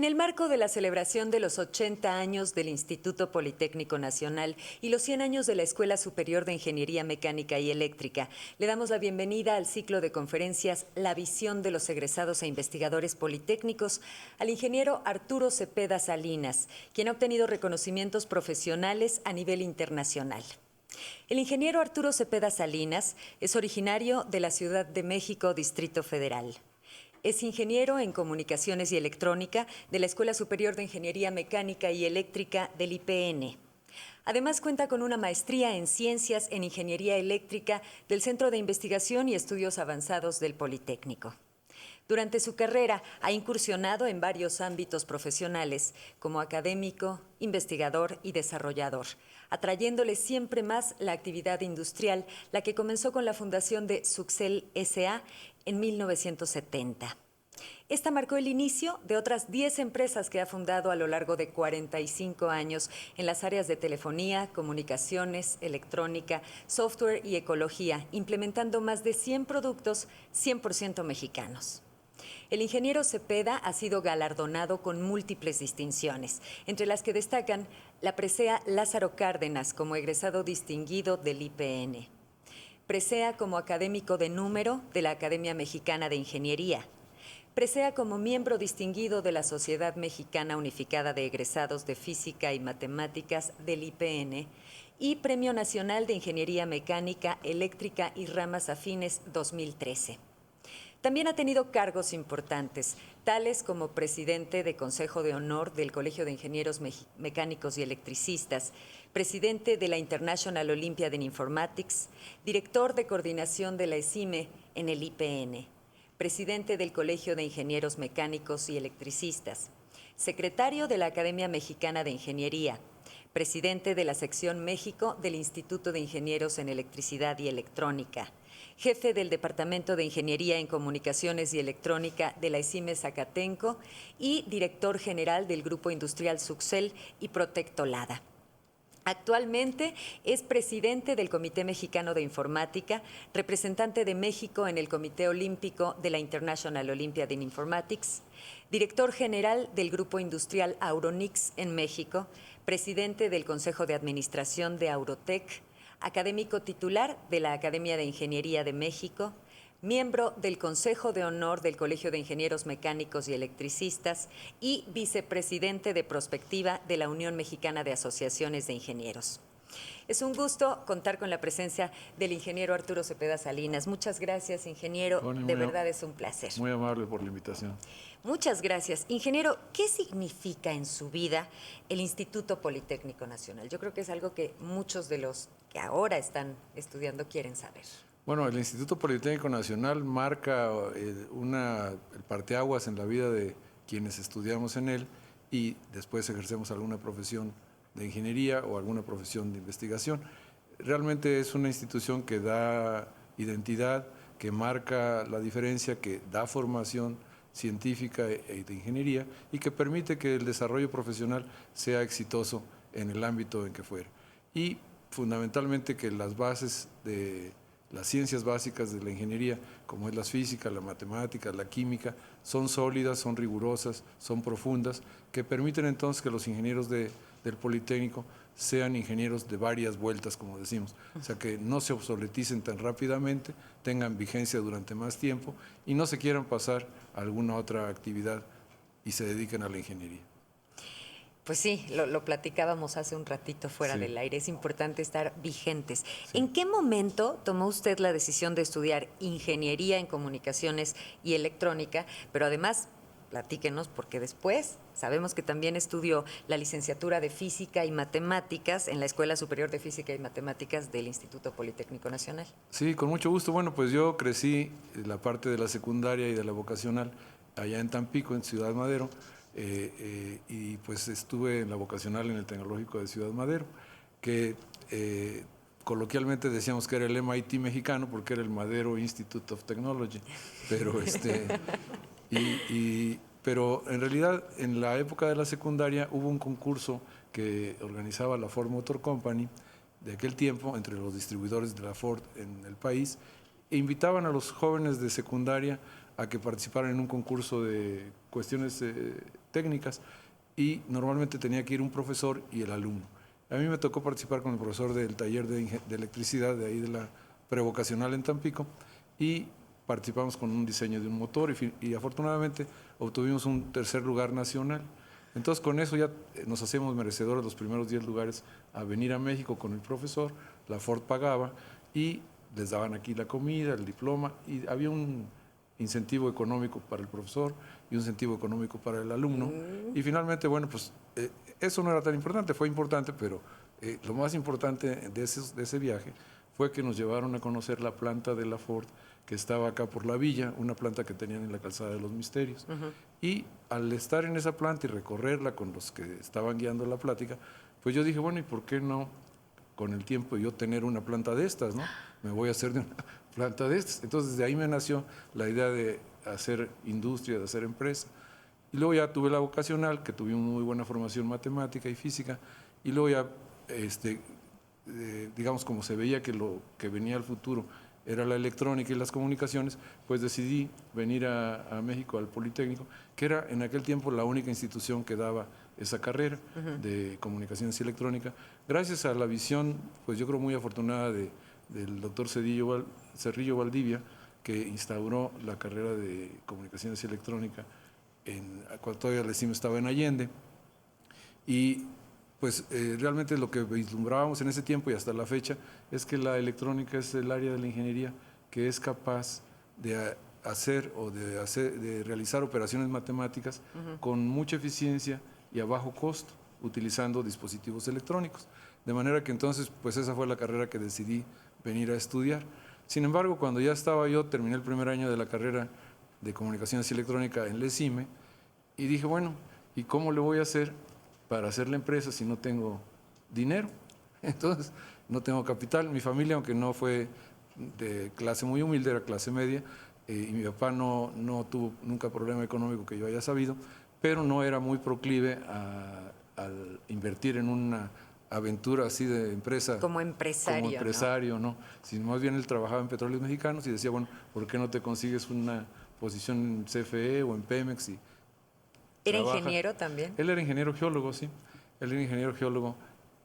En el marco de la celebración de los 80 años del Instituto Politécnico Nacional y los 100 años de la Escuela Superior de Ingeniería Mecánica y Eléctrica, le damos la bienvenida al ciclo de conferencias La visión de los egresados e investigadores politécnicos al ingeniero Arturo Cepeda Salinas, quien ha obtenido reconocimientos profesionales a nivel internacional. El ingeniero Arturo Cepeda Salinas es originario de la Ciudad de México, Distrito Federal. Es ingeniero en Comunicaciones y Electrónica de la Escuela Superior de Ingeniería Mecánica y Eléctrica del IPN. Además cuenta con una maestría en Ciencias en Ingeniería Eléctrica del Centro de Investigación y Estudios Avanzados del Politécnico. Durante su carrera ha incursionado en varios ámbitos profesionales, como académico, investigador y desarrollador, atrayéndole siempre más la actividad industrial, la que comenzó con la fundación de Succel S.A. en 1970. Esta marcó el inicio de otras 10 empresas que ha fundado a lo largo de 45 años en las áreas de telefonía, comunicaciones, electrónica, software y ecología, implementando más de 100 productos 100% mexicanos. El ingeniero Cepeda ha sido galardonado con múltiples distinciones, entre las que destacan la presea Lázaro Cárdenas como egresado distinguido del IPN, presea como académico de número de la Academia Mexicana de Ingeniería, presea como miembro distinguido de la Sociedad Mexicana Unificada de Egresados de Física y Matemáticas del IPN y Premio Nacional de Ingeniería Mecánica, Eléctrica y Ramas Afines 2013. También ha tenido cargos importantes, tales como presidente de Consejo de Honor del Colegio de Ingenieros Mecánicos y Electricistas, presidente de la International Olympiad in Informatics, director de coordinación de la ESIME en el IPN, presidente del Colegio de Ingenieros Mecánicos y Electricistas, secretario de la Academia Mexicana de Ingeniería, presidente de la Sección México del Instituto de Ingenieros en Electricidad y Electrónica, jefe del Departamento de Ingeniería en Comunicaciones y Electrónica de la ESIME Zacatenco y director general del Grupo Industrial Succel y Protectolada. Actualmente es presidente del Comité Mexicano de Informática, representante de México en el Comité Olímpico de la International Olympiad in Informatics, director general del Grupo Industrial Auronix en México, presidente del Consejo de Administración de Aurotec, académico titular de la Academia de Ingeniería de México, miembro del Consejo de Honor del Colegio de Ingenieros Mecánicos y Electricistas y vicepresidente de Prospectiva de la Unión Mexicana de Asociaciones de Ingenieros. Es un gusto contar con la presencia del ingeniero Arturo Cepeda Salinas. Muchas gracias, ingeniero. Bueno, de verdad es un placer. Muy amable por la invitación. Muchas gracias. Ingeniero, ¿qué significa en su vida el Instituto Politécnico Nacional? Yo creo que es algo que muchos de los que ahora están estudiando quieren saber. Bueno, el Instituto Politécnico Nacional marca el parteaguas en la vida de quienes estudiamos en él y después ejercemos alguna profesión de ingeniería o alguna profesión de investigación. Realmente es una institución que da identidad, que marca la diferencia, que da formación científica y de ingeniería y que permite que el desarrollo profesional sea exitoso en el ámbito en que fuera. Y fundamentalmente que las bases de las ciencias básicas de la ingeniería, como es la física, la matemática, la química, son sólidas, son rigurosas, son profundas, que permiten entonces que los ingenieros del Politécnico sean ingenieros de varias vueltas, como decimos. O sea, que no se obsoleticen tan rápidamente, tengan vigencia durante más tiempo y no se quieran pasar a alguna otra actividad y se dediquen a la ingeniería. Pues sí, lo platicábamos hace un ratito fuera del aire. Es importante estar vigentes. Sí. ¿En qué momento tomó usted la decisión de estudiar ingeniería en comunicaciones y electrónica? Pero además, platíquenos, porque después sabemos que también estudió la licenciatura de Física y Matemáticas en la Escuela Superior de Física y Matemáticas del Instituto Politécnico Nacional. Sí, con mucho gusto. Bueno, pues yo crecí en la parte de la secundaria y de la vocacional allá en Tampico, en Ciudad Madero. Y pues estuve en la vocacional en el Tecnológico de Ciudad Madero, que coloquialmente decíamos que era el MIT mexicano porque era el Madero Institute of Technology, pero pero en realidad en la época de la secundaria hubo un concurso que organizaba la Ford Motor Company de aquel tiempo entre los distribuidores de la Ford en el país e invitaban a los jóvenes de secundaria a que participaran en un concurso de cuestiones técnicas y normalmente tenía que ir un profesor y el alumno. A mí me tocó participar con el profesor del taller de electricidad de ahí de la prevocacional en Tampico y participamos con un diseño de un motor y afortunadamente obtuvimos un tercer lugar nacional. Entonces con eso ya nos hacemos merecedores los primeros 10 lugares a venir a México con el profesor, la Ford pagaba y les daban aquí la comida, el diploma y había un incentivo económico para el profesor y un incentivo económico para el alumno. Y finalmente, bueno, pues eso no era tan importante, fue importante, pero lo más importante de ese viaje fue que nos llevaron a conocer la planta de la Ford que estaba acá por la villa, una planta que tenían en la Calzada de los Misterios. Y al estar en esa planta y recorrerla con los que estaban guiando la plática, pues yo dije, bueno, ¿y por qué no con el tiempo yo tener una planta de estas, ¿no? Me voy a hacer de una planta de estas. Entonces de ahí me nació la idea de hacer industria, de hacer empresa. Y luego ya tuve la vocacional, que tuve una muy buena formación matemática y física, y luego ya, digamos, como se veía que lo que venía al futuro era la electrónica y las comunicaciones, pues decidí venir a México, al Politécnico, que era en aquel tiempo la única institución que daba esa carrera de comunicaciones y electrónica. Gracias a la visión, pues yo creo muy afortunada del doctor Cerrillo Valdivia, que instauró la carrera de comunicaciones y electrónica cuando todavía la CIM estaba en Allende. Y pues realmente lo que vislumbrábamos en ese tiempo y hasta la fecha es que la electrónica es el área de la ingeniería que es capaz de de realizar operaciones matemáticas con mucha eficiencia y a bajo costo, utilizando dispositivos electrónicos. De manera que entonces, pues esa fue la carrera que decidí venir a estudiar. Sin embargo, cuando ya estaba yo, terminé el primer año de la carrera de comunicaciones y electrónica en LECIME y dije, bueno, ¿y cómo le voy a hacer para hacer la empresa si no tengo dinero? Entonces, no tengo capital. Mi familia, aunque no fue de clase muy humilde, era clase media, y mi papá no tuvo nunca problema económico que yo haya sabido, pero no era muy proclive al invertir en una aventura así de empresa. Como empresario. Como empresario, ¿no? Sino más bien él trabajaba en Petróleos Mexicanos y decía, bueno, ¿por qué no te consigues una posición en CFE o en Pemex? ¿Era ingeniero también? Él era ingeniero geólogo, sí. Él era ingeniero geólogo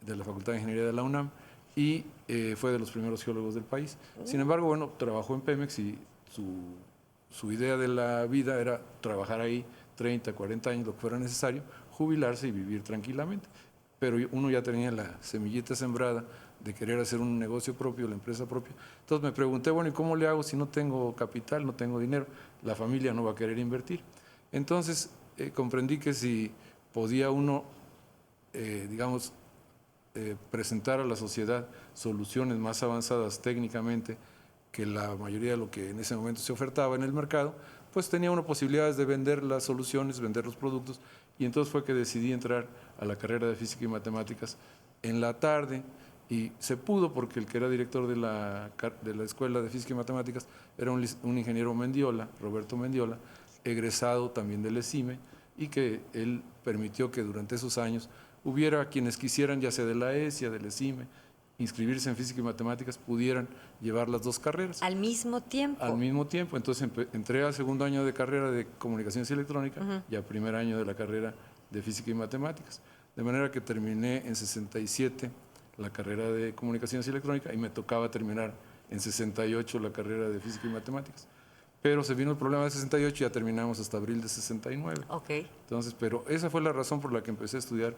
de la Facultad de Ingeniería de la UNAM y fue de los primeros geólogos del país. Sin embargo, bueno, trabajó en Pemex y su idea de la vida era trabajar ahí 30, 40 años, lo que fuera necesario, jubilarse y vivir tranquilamente. Pero uno ya tenía la semillita sembrada de querer hacer un negocio propio, la empresa propia. Entonces me pregunté, bueno, ¿y cómo le hago si no tengo capital, no tengo dinero? La familia no va a querer invertir. Entonces comprendí que si podía uno, digamos, presentar a la sociedad soluciones más avanzadas técnicamente que la mayoría de lo que en ese momento se ofertaba en el mercado, pues tenía uno posibilidades de vender las soluciones, vender los productos, y entonces fue que decidí entrar a la carrera de Física y Matemáticas en la tarde, y se pudo porque el que era director de la Escuela de Física y Matemáticas era un ingeniero Mendiola, Roberto Mendiola, egresado también del ECIME, y que él permitió que durante esos años hubiera quienes quisieran, ya sea de la ESIA, del ECIME, inscribirse en Física y Matemáticas, pudieran llevar las dos carreras. ¿Al mismo tiempo? Al mismo tiempo. Entonces entré al segundo año de carrera de Comunicaciones y Electrónica y al primer año de la carrera de Física y Matemáticas. De manera que terminé en 67 la carrera de Comunicaciones y Electrónica y me tocaba terminar en 68 la carrera de Física y Matemáticas. Pero se vino el problema de 68 y ya terminamos hasta abril de 69. Ok. Entonces, pero esa fue la razón por la que empecé a estudiar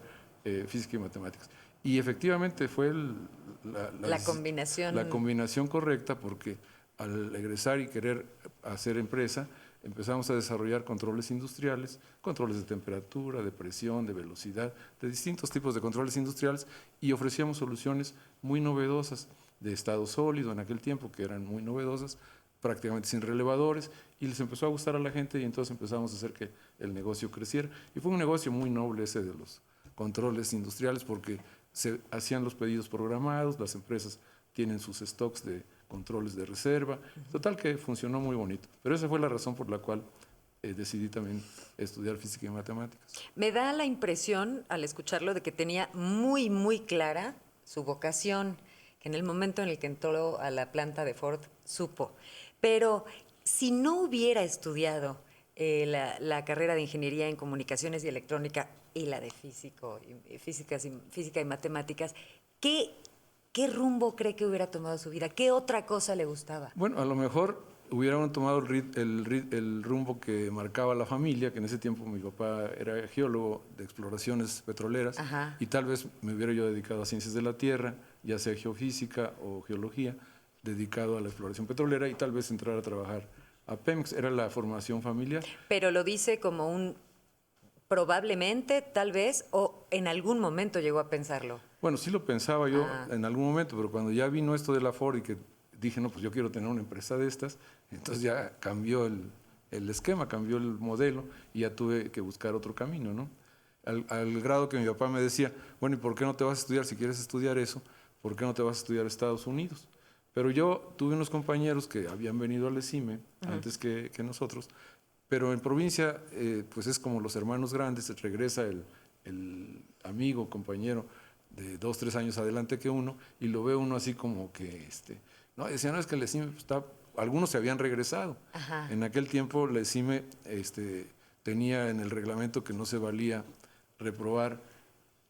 Física y Matemáticas. Y efectivamente fue la combinación correcta, porque al egresar y querer hacer empresa, empezamos a desarrollar controles industriales, controles de temperatura, de presión, de velocidad, de distintos tipos de controles industriales, y ofrecíamos soluciones muy novedosas de estado sólido en aquel tiempo, que eran muy novedosas, prácticamente sin relevadores, y les empezó a gustar a la gente y entonces empezamos a hacer que el negocio creciera. Y fue un negocio muy noble ese de los controles industriales, porque se hacían los pedidos programados, las empresas tienen sus stocks de controles de reserva, total que funcionó muy bonito. Pero esa fue la razón por la cual decidí también estudiar Física y Matemáticas. Me da la impresión, al escucharlo, de que tenía muy, muy clara su vocación, que en el momento en el que entró a la planta de Ford supo. Pero si no hubiera estudiado la carrera de Ingeniería en Comunicaciones y Electrónica y la de Física y Matemáticas, ¿qué rumbo cree que hubiera tomado su vida? ¿Qué otra cosa le gustaba? Bueno, a lo mejor hubieran tomado el rumbo que marcaba la familia, que en ese tiempo mi papá era geólogo de exploraciones petroleras, Ajá. y tal vez me hubiera yo dedicado a ciencias de la tierra, ya sea geofísica o geología, dedicado a la exploración petrolera y tal vez entrar a trabajar a Pemex. Era la formación familiar. Pero lo dice como un probablemente, tal vez, o en algún momento llegó a pensarlo. Bueno, sí lo pensaba yo en algún momento, pero cuando ya vino esto de la Ford y que dije, no, pues yo quiero tener una empresa de estas, entonces ya cambió el esquema, cambió el modelo y ya tuve que buscar otro camino, ¿no? Al grado que mi papá me decía, bueno, ¿y por qué no te vas a estudiar? Si quieres estudiar eso, ¿por qué no te vas a estudiar a Estados Unidos? Pero yo tuve unos compañeros que habían venido al ESIME antes que nosotros, pero en provincia, pues es como los hermanos grandes, regresa el amigo, compañero de 2, 3 años adelante que uno, y lo ve uno así como que, no, decía, no, es que el ESIME está, algunos se habían regresado. Ajá. En aquel tiempo el ESIME tenía en el reglamento que no se valía reprobar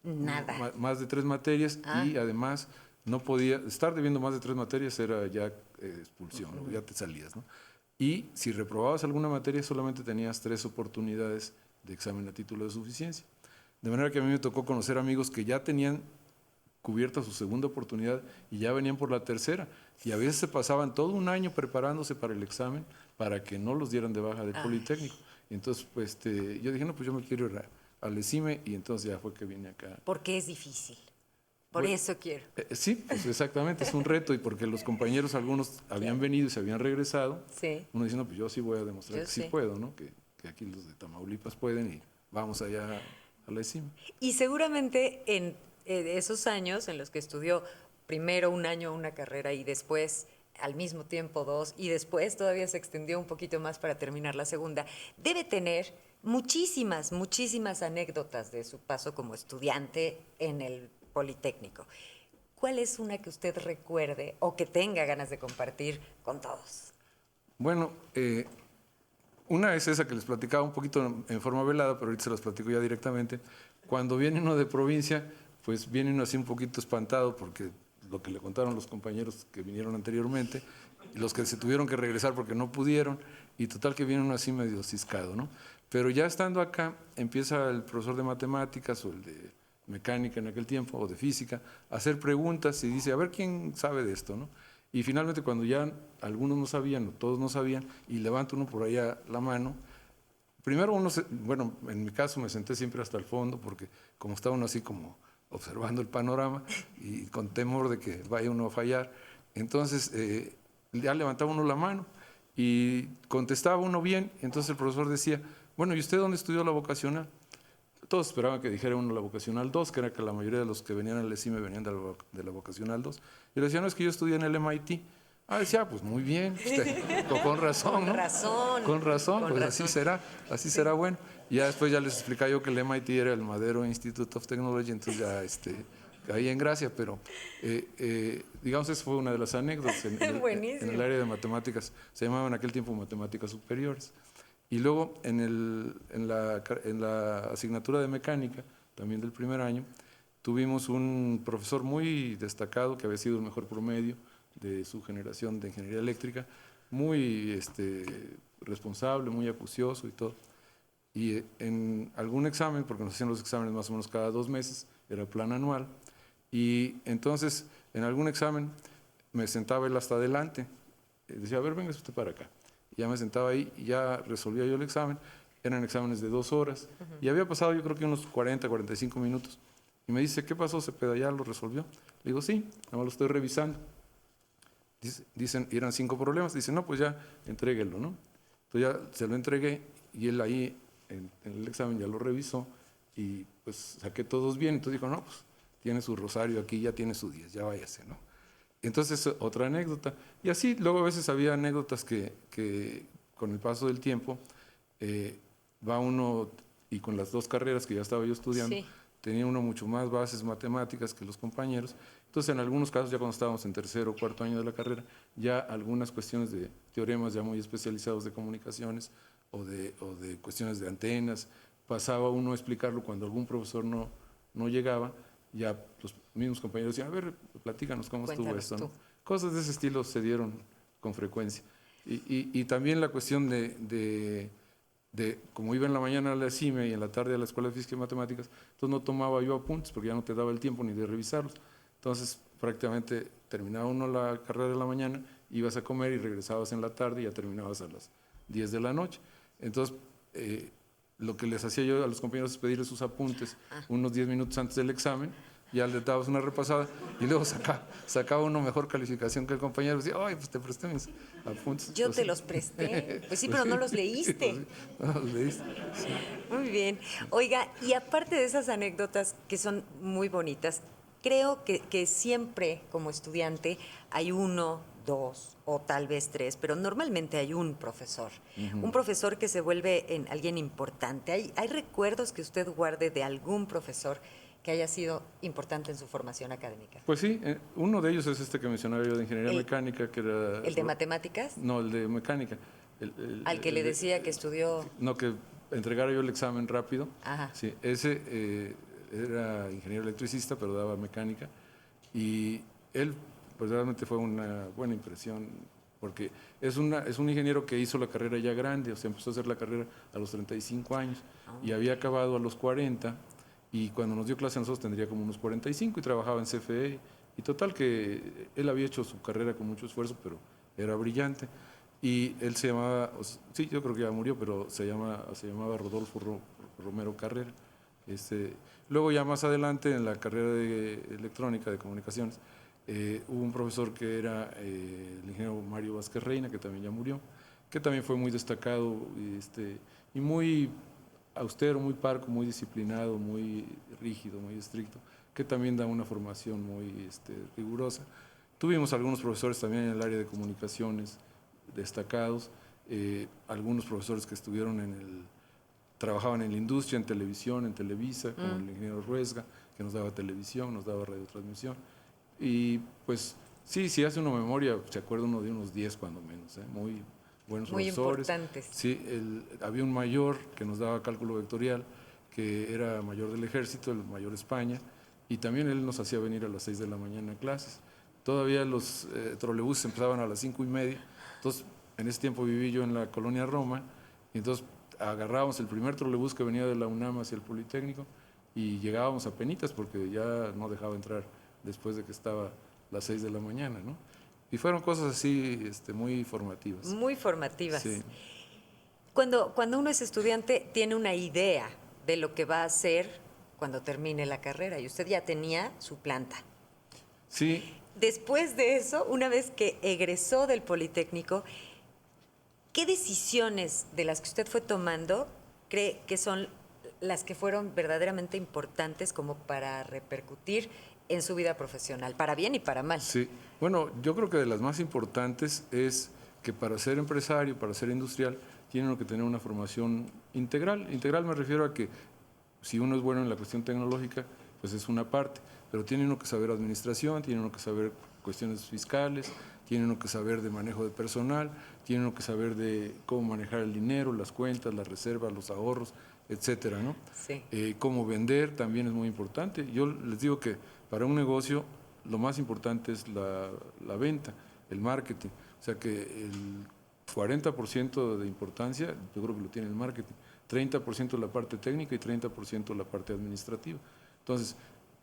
Nada. más de 3 materias y además no podía, estar debiendo más de 3 materias era ya expulsión, ¿no? Ya te salías, ¿no? Y si reprobabas alguna materia solamente tenías 3 oportunidades de examen a título de suficiencia. De manera que a mí me tocó conocer amigos que ya tenían cubierta su segunda oportunidad y ya venían por la tercera. Y a veces se pasaban todo un año preparándose para el examen para que no los dieran de baja del Politécnico. Y entonces, pues, yo dije, no, pues yo me quiero ir al ESIME y entonces ya fue que vine acá. Porque es difícil. Por Bueno, eso quiero. Sí, pues exactamente, es un reto y porque los compañeros algunos habían venido y se habían regresado, Sí. uno dice, no, pues yo sí voy a demostrar Yo que sí sé. puedo, ¿no? Que aquí los de Tamaulipas pueden y vamos allá a la ESIME. Y seguramente en esos años en los que estudió primero un año una carrera y después al mismo tiempo 2 y después todavía se extendió un poquito más para terminar la segunda, debe tener muchísimas, muchísimas anécdotas de su paso como estudiante en el Politécnico. ¿Cuál es una que usted recuerde o que tenga ganas de compartir con todos? Bueno, una es esa que les platicaba un poquito en forma velada, pero ahorita se las platico ya directamente. Cuando viene uno de provincia, pues viene uno así un poquito espantado porque lo que le contaron los compañeros que vinieron anteriormente, y los que se tuvieron que regresar porque no pudieron, y total que viene uno así medio ciscado, ¿no? Pero ya estando acá, empieza el profesor de matemáticas o el de mecánica en aquel tiempo, o de física, a hacer preguntas y dice, a ver quién sabe de esto, ¿no? Y finalmente cuando ya algunos no sabían o todos no sabían, y levanta uno por allá la mano, primero uno, bueno, en mi caso me senté siempre hasta el fondo porque como estaba uno así como observando el panorama y con temor de que vaya uno a fallar, entonces ya levantaba uno la mano y contestaba uno bien, entonces el profesor decía, bueno, ¿y usted dónde estudió la vocacional? Todos esperaban que dijera uno la vocacional 2, que era que la mayoría de los que venían al ESIME venían de la vocacional 2. Y le decía, no, es que yo estudié en el MIT. Ah, decía, pues muy bien, con razón, ¿no? Con razón. Con razón, Con pues razón. así será bueno. Y ya después ya les explicaba yo que el MIT era el Madero Institute of Technology, entonces ya caí en gracia, pero digamos, esa fue una de las anécdotas en el área de matemáticas. Se llamaban en aquel tiempo matemáticas superiores. Y luego en la asignatura de mecánica, también del primer año, tuvimos un profesor muy destacado que había sido el mejor promedio de su generación de ingeniería eléctrica, muy responsable, muy acucioso y todo. Y en algún examen, porque nos hacían los exámenes más o menos cada 2 meses, era plan anual, y entonces en algún examen me sentaba él hasta adelante, decía, a ver, venga usted para acá. Ya me sentaba ahí y ya resolvía yo el examen. Eran exámenes de 2 horas. Y había pasado yo creo que unos 40, 45 minutos. Y me dice, ¿qué pasó, Cepeda? ¿Ya lo resolvió? Le digo, sí, nada más lo estoy revisando. Dicen, eran 5 problemas. Dice, no, pues ya, entréguelo, ¿no? Entonces ya se lo entregué y él ahí en el examen ya lo revisó y pues saqué todos bien. Entonces dijo, no, pues tiene su rosario aquí, ya tiene su 10, ya váyase, ¿no? Entonces, otra anécdota. Y así, luego a veces había anécdotas que con el paso del tiempo va uno, y con las 2 carreras que ya estaba yo estudiando, Sí. tenía uno mucho más bases matemáticas que los compañeros. Entonces, en algunos casos, ya cuando estábamos en tercero o cuarto año de la carrera, ya algunas cuestiones de teoremas ya muy especializados de comunicaciones o de cuestiones de antenas. Pasaba uno a explicarlo cuando algún profesor no llegaba, ya los mismos compañeros decían, a ver, platícanos cómo estuvo Cuéntanos esto, tú. ¿no? Cosas de ese estilo se dieron con frecuencia. Y también la cuestión de como iba en la mañana a la CIME y en la tarde a la Escuela de Física y Matemáticas, entonces no tomaba yo apuntes porque ya no te daba el tiempo ni de revisarlos. Entonces prácticamente terminaba uno la carrera de la mañana, ibas a comer y regresabas en la tarde y ya terminabas a las 10 de la noche. Entonces lo que les hacía yo a los compañeros es pedirles sus apuntes unos 10 minutos antes del examen, ya les dabas una repasada y luego sacaba uno mejor calificación que el compañero. Decía, ay, pues te presté mis apuntes. Yo Pues te sí. los presté. Pues sí, Pues pero sí, no los sí, leíste. pues sí, no los leíste. Sí. Muy bien. Oiga, y aparte de esas anécdotas que son muy bonitas, creo que siempre como estudiante hay uno, dos o tal vez tres, pero normalmente hay un profesor. Un profesor que se vuelve en alguien importante. ¿Hay recuerdos que usted guarde de algún profesor que haya sido importante en su formación académica? Pues sí, uno de ellos es este que mencionaba yo de ingeniería El- mecánica, que era... ¿El de matemáticas? No, el de mecánica. Al que le decía que estudió... No, que entregara yo el examen rápido. Ajá. Sí, ese era ingeniero electricista, pero daba mecánica. Y él, pues realmente fue una buena impresión, porque es un ingeniero que hizo la carrera ya grande, o sea, empezó a hacer la carrera a los 35 años y había acabado a los 40, y cuando nos dio clase a nosotros tendría como unos 45 y trabajaba en CFE. Y total que él había hecho su carrera con mucho esfuerzo, pero era brillante. Y él se llamaba, sí, yo creo que ya murió, pero se llamaba Rodolfo Romero Carrera. Luego ya más adelante en la carrera de electrónica, de comunicaciones, hubo un profesor que era el ingeniero Mario Vázquez Reina, que también ya murió, que también fue muy destacado y muy austero, muy parco, muy disciplinado, muy rígido, muy estricto, que también da una formación muy rigurosa. Tuvimos algunos profesores también en el área de comunicaciones destacados, algunos profesores que estuvieron trabajaban en la industria, en televisión, en Televisa, como el ingeniero Ruesga, que nos daba televisión, nos daba radiotransmisión. Y pues sí, si hace uno memoria, se acuerda uno de unos 10 cuando menos, muy buenos Muy profesores. importantes. Sí, había un mayor que nos daba cálculo vectorial, que era mayor del ejército, el mayor España, y también él nos hacía venir a las 6 de la mañana a clases. Todavía los trolebuses empezaban a las 5:30, entonces en ese tiempo viví yo en la colonia Roma, y entonces agarrábamos el primer trolebús que venía de la UNAM hacia el Politécnico y llegábamos a penitas porque ya no dejaba entrar después de que estaba las 6 de la mañana, ¿no? Y fueron cosas así muy formativas. Muy formativas. Sí. Cuando uno es estudiante, tiene una idea de lo que va a hacer cuando termine la carrera y usted ya tenía su planta. Sí, Después de eso, una vez que egresó del Politécnico, ¿qué decisiones de las que usted fue tomando cree que son las que fueron verdaderamente importantes como para repercutir en su vida profesional, para bien y para mal? sí. Bueno, yo creo que de las más importantes es que para ser empresario, para ser industrial, tiene uno que tener una formación integral. Integral me refiero a que si uno es bueno en la cuestión tecnológica, pues es una parte, pero tiene uno que saber administración, tiene uno que saber cuestiones fiscales, tiene uno que saber de manejo de personal, tiene uno que saber de cómo manejar el dinero, las cuentas, las reservas, los ahorros, etcétera, ¿no? Sí. Cómo vender también es muy importante. Yo les digo que para un negocio lo más importante es la venta, el marketing. O sea que el 40% de importancia yo creo que lo tiene el marketing, 30% la parte técnica y 30% la parte administrativa. Entonces,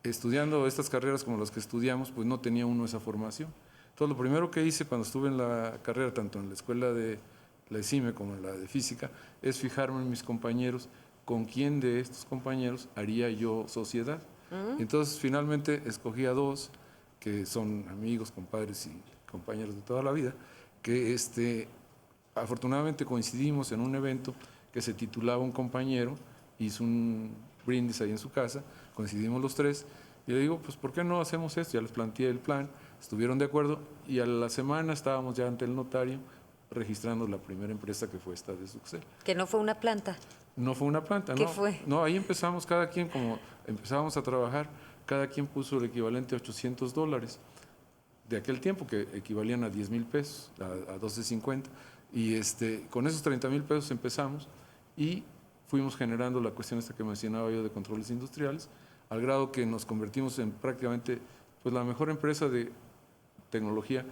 estudiando estas carreras como las que estudiamos, pues no tenía uno esa formación. Entonces, lo primero que hice cuando estuve en la carrera, tanto en la escuela de la ESIME como en la de física, es fijarme en mis compañeros, con quién de estos compañeros haría yo sociedad. Entonces, finalmente escogí a dos, que son amigos, compadres y compañeros de toda la vida, que afortunadamente coincidimos en un evento que se titulaba Un compañero, hizo un brindis ahí en su casa, coincidimos los tres, y le digo, pues ¿por qué no hacemos esto? Ya les planteé el plan, estuvieron de acuerdo, y a la semana estábamos ya ante el notario registrando la primera empresa, que fue esta de Succel. Que no fue una planta. No fue una planta, ¿Qué no. fue? No, ahí empezamos cada quien, como empezábamos a trabajar, cada quien puso el equivalente a $800 de aquel tiempo, que equivalían a 10,000 pesos, a 12.50. Y con esos 30,000 pesos empezamos y fuimos generando la cuestión esta que mencionaba yo de controles industriales, al grado que nos convertimos en prácticamente pues, la mejor empresa de tecnología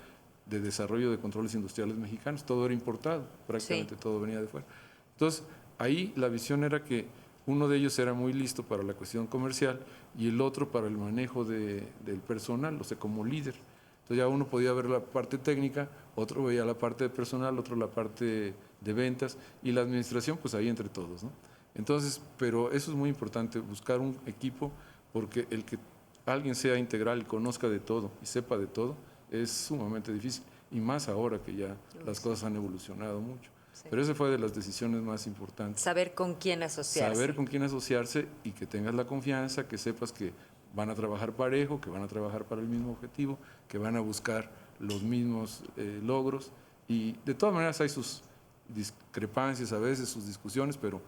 de desarrollo de controles industriales mexicanos. Todo era importado, prácticamente todo venía de fuera. Entonces, ahí la visión era que uno de ellos era muy listo para la cuestión comercial y el otro para el manejo del personal, o sea, como líder. Entonces ya uno podía ver la parte técnica, otro veía la parte de personal, otro la parte de ventas y la administración, pues ahí entre todos, ¿no? Entonces, pero eso es muy importante, buscar un equipo, porque el que alguien sea integral y conozca de todo y sepa de todo es sumamente difícil, y más ahora que ya las cosas han evolucionado mucho. Sí. Pero esa fue de las decisiones más importantes. Saber con quién asociarse. Saber con quién asociarse y que tengas la confianza, que sepas que van a trabajar parejo, que van a trabajar para el mismo objetivo, que van a buscar los mismos logros. Y de todas maneras hay sus discrepancias a veces, sus discusiones, pero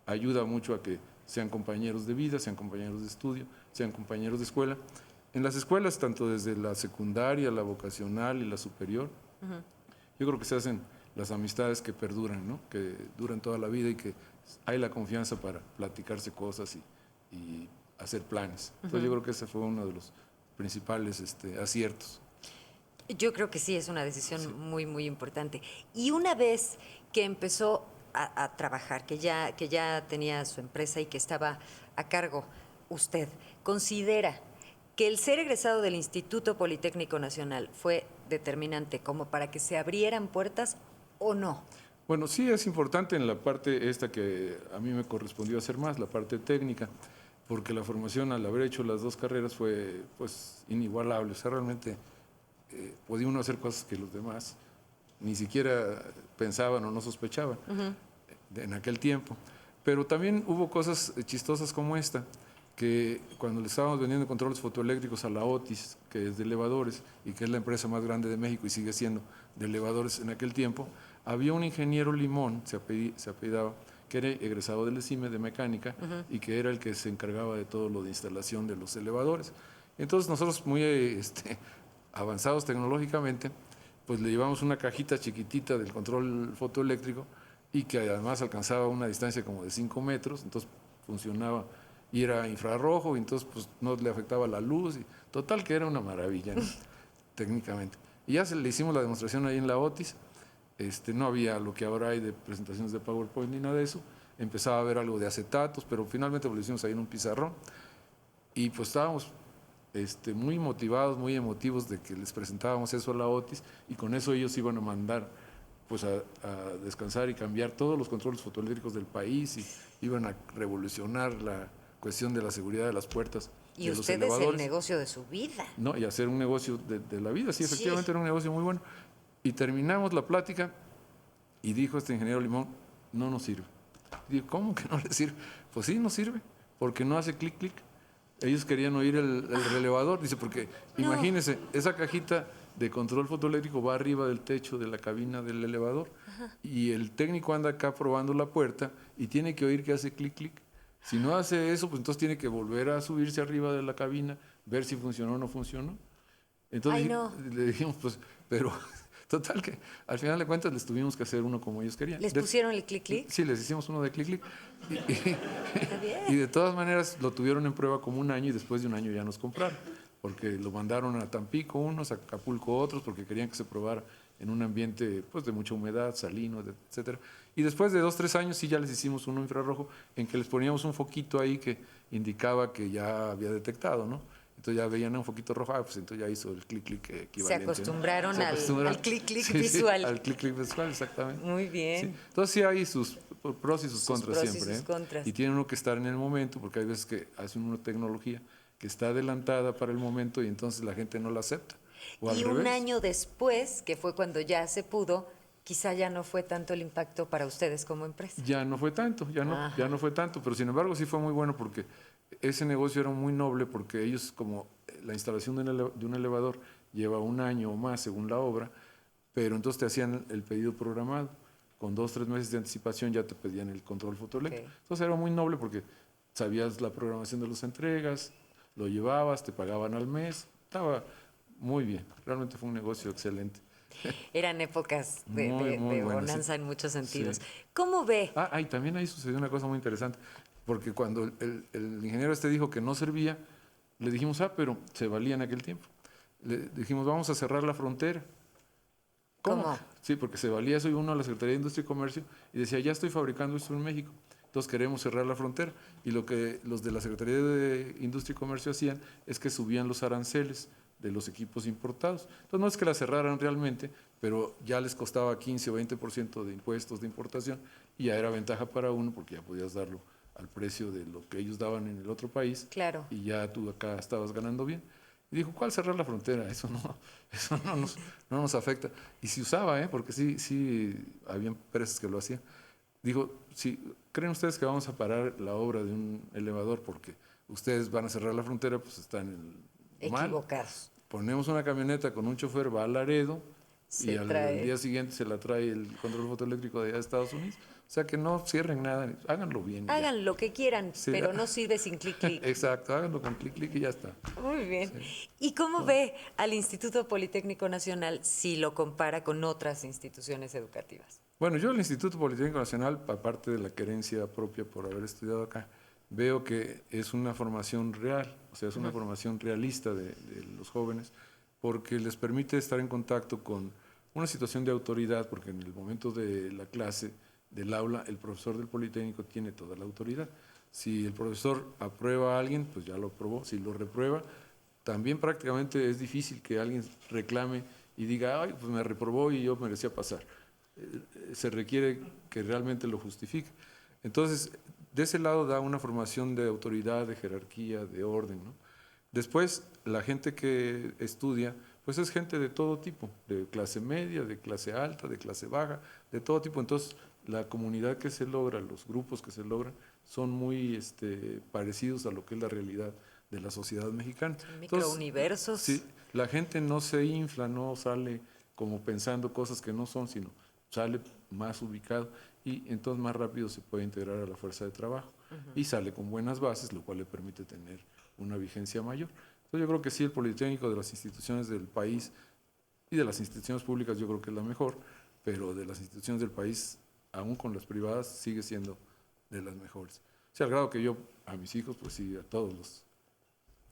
ayuda mucho a que sean compañeros de vida, sean compañeros de estudio, sean compañeros de escuela. En las escuelas, tanto desde la secundaria, la vocacional y la superior, yo creo que se hacen las amistades que perduran, ¿no? Que duran toda la vida y que hay la confianza para platicarse cosas y hacer planes. Entonces yo creo que ese fue uno de los principales aciertos. Yo creo que sí, es una decisión muy, muy importante. Y una vez que empezó a trabajar, que ya tenía su empresa y que estaba a cargo usted, ¿considera que el ser egresado del Instituto Politécnico Nacional fue determinante como para que se abrieran puertas o no? Bueno, sí es importante en la parte esta que a mí me correspondió hacer más, la parte técnica, porque la formación al haber hecho las dos carreras fue pues inigualable. O sea, realmente podía uno hacer cosas que los demás ni siquiera pensaban o no sospechaban en aquel tiempo. Pero también hubo cosas chistosas como esta, que cuando le estábamos vendiendo controles fotoeléctricos a la Otis, que es de elevadores y que es la empresa más grande de México y sigue siendo de elevadores en aquel tiempo, había un ingeniero Limón, se apellidaba, que era egresado del ESIME de mecánica y que era el que se encargaba de todo lo de instalación de los elevadores. Entonces nosotros muy avanzados tecnológicamente, pues le llevamos una cajita chiquitita del control fotoeléctrico y que además alcanzaba una distancia como de 5 metros, entonces funcionaba y era infrarrojo, y entonces pues no le afectaba la luz, y total que era una maravilla, ¿no? Técnicamente. Y ya le hicimos la demostración ahí en la Otis, no había lo que ahora hay de presentaciones de PowerPoint ni nada de eso, empezaba a haber algo de acetatos, pero finalmente lo hicimos ahí en un pizarrón, y pues estábamos muy motivados, muy emotivos de que les presentábamos eso a la Otis, y con eso ellos iban a mandar pues a descansar y cambiar todos los controles fotoeléctricos del país, y iban a revolucionar la cuestión de la seguridad de las puertas. Y usted es el negocio de su vida. No, y hacer un negocio de la vida, sí, efectivamente era un negocio muy bueno. Y terminamos la plática y dijo este ingeniero Limón, no nos sirve. Y digo, ¿cómo que no le sirve? Pues sí, nos sirve, porque no hace clic, clic. Ellos querían oír el relevador, dice, porque imagínense, esa cajita de control fotoeléctrico va arriba del techo de la cabina del elevador y el técnico anda acá probando la puerta y tiene que oír que hace clic, clic. Si no hace eso, pues entonces tiene que volver a subirse arriba de la cabina, ver si funcionó o no funcionó. Entonces le dijimos, pues, pero total que al final de cuentas les tuvimos que hacer uno como ellos querían. ¿Les pusieron el clic, clic? Sí, les hicimos uno de clic, clic. Y de todas maneras lo tuvieron en prueba como un año y después de un año ya nos compraron, porque lo mandaron a Tampico unos, a Acapulco otros, porque querían que se probara en un ambiente pues, de mucha humedad, salino, etcétera. Y después de 2, 3 años sí ya les hicimos uno infrarrojo en que les poníamos un foquito ahí que indicaba que ya había detectado, ¿no? Entonces ya veían un foquito rojo, pues entonces ya hizo el clic, clic equivalente. Se acostumbraron, ¿no? al clic, clic visual. Sí, al clic, clic visual, exactamente. Muy bien. Sí. Entonces sí hay sus pros y sus contras pros siempre. Y sus contras. Y tiene uno que estar en el momento, porque hay veces que hacen una tecnología que está adelantada para el momento y entonces la gente no la acepta. O al revés. Un año después, que fue cuando ya se pudo, quizá ya no fue tanto el impacto para ustedes como empresa. Ya no fue tanto, ya no fue tanto, pero sin embargo sí fue muy bueno porque ese negocio era muy noble, porque ellos, como la instalación de un elevador lleva un año o más según la obra, pero entonces te hacían el pedido programado, con 2, 3 meses de anticipación ya te pedían el control fotoeléctrico. Okay. Entonces era muy noble porque sabías la programación de las entregas, lo llevabas, te pagaban al mes, estaba muy bien, realmente fue un negocio excelente. Eran épocas de, Muy de buenas, bonanza sí. en muchos sentidos. Sí. ¿Cómo ve? Y también ahí sucedió una cosa muy interesante, porque cuando el ingeniero dijo que no servía, le dijimos, pero se valía en aquel tiempo. Le dijimos, vamos a cerrar la frontera. ¿Cómo? ¿Cómo? Sí, porque se valía eso y uno a la Secretaría de Industria y Comercio y decía, ya estoy fabricando esto en México, entonces queremos cerrar la frontera. Y lo que los de la Secretaría de Industria y Comercio hacían es que subían los aranceles de los equipos importados. Entonces no es que la cerraran realmente, pero ya les costaba 15 o 20% de impuestos de importación y ya era ventaja para uno porque ya podías darlo al precio de lo que ellos daban en el otro país Claro. y ya tú acá estabas ganando bien. Y dijo, ¿cuál cerrar la frontera? Eso no nos afecta. Y se usaba, porque sí, había empresas que lo hacían. Dijo, si creen ustedes que vamos a parar la obra de un elevador porque ustedes van a cerrar la frontera, pues están mal. Equivocados. Ponemos una camioneta con un chofer, va a Laredo y Se al trae. día siguiente se la trae el control fotoeléctrico de allá de Estados Unidos. O sea que no cierren nada, háganlo bien y ya. Hagan lo que quieran, Sí, pero no sirve sin clic, clic. exacto, háganlo con clic, clic y ya está. Muy bien. Sí. ¿Y cómo ve al Instituto Politécnico Nacional si lo compara con otras instituciones educativas? Bueno, yo el Instituto Politécnico Nacional, aparte de la querencia propia por haber estudiado acá, veo que es una formación real, o sea, es una formación realista de los jóvenes, porque les permite estar en contacto con una situación de autoridad, porque en el momento de la clase, del aula, el profesor del Politécnico tiene toda la autoridad. Si el profesor aprueba a alguien, pues ya lo aprobó. Si lo reprueba, también prácticamente es difícil que alguien reclame y diga, ay, pues me reprobó y yo merecía pasar. Se requiere que realmente lo justifique. Entonces, de ese lado da una formación de autoridad, de jerarquía, de orden, ¿no? Después, la gente que estudia, pues es gente de todo tipo, de clase media, de clase alta, de clase baja, de todo tipo. Entonces, la comunidad que se logra, los grupos que se logran, son muy parecidos a lo que es la realidad de la sociedad mexicana. Entonces, Microuniversos. sí, la gente no se infla, no sale como pensando cosas que no son, sino sale más ubicado y entonces más rápido se puede integrar a la fuerza de trabajo y sale con buenas bases, lo cual le permite tener una vigencia mayor. Entonces yo creo que sí, el Politécnico de las instituciones del país y de las instituciones públicas yo creo que es la mejor, pero de las instituciones del país, aún con las privadas, sigue siendo de las mejores. O sea, al grado que yo a mis hijos, pues sí, a todos los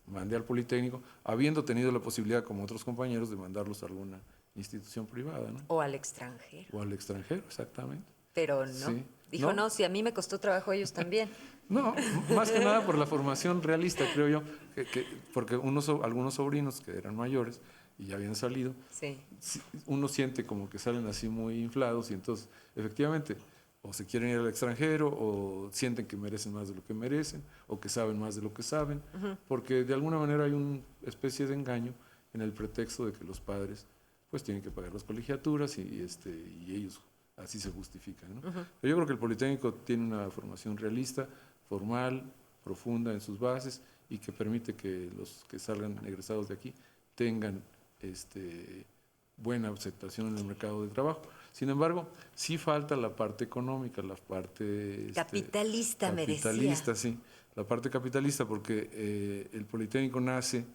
mandé al Politécnico, habiendo tenido la posibilidad, como otros compañeros, de mandarlos a alguna institución privada, ¿no? O al extranjero. O al extranjero, exactamente. Pero no. Sí. Dijo, no, si a mí me costó trabajo, ellos también. No, más que nada por la formación realista, creo yo, porque algunos sobrinos que eran mayores y ya habían salido, Sí. uno siente como que salen así muy inflados y entonces, efectivamente, o se quieren ir al extranjero o sienten que merecen más de lo que merecen o que saben más de lo que saben, porque de alguna manera hay una especie de engaño en el pretexto de que los padres pues tienen que pagar las colegiaturas y ellos así se justifican, ¿no? Pero yo creo que el Politécnico tiene una formación realista, formal, profunda en sus bases y que permite que los que salgan egresados de aquí tengan buena aceptación en el mercado de trabajo. Sin embargo, sí falta la parte económica, la parte Capitalista, me decía. capitalista, sí, la parte capitalista, porque el Politécnico nace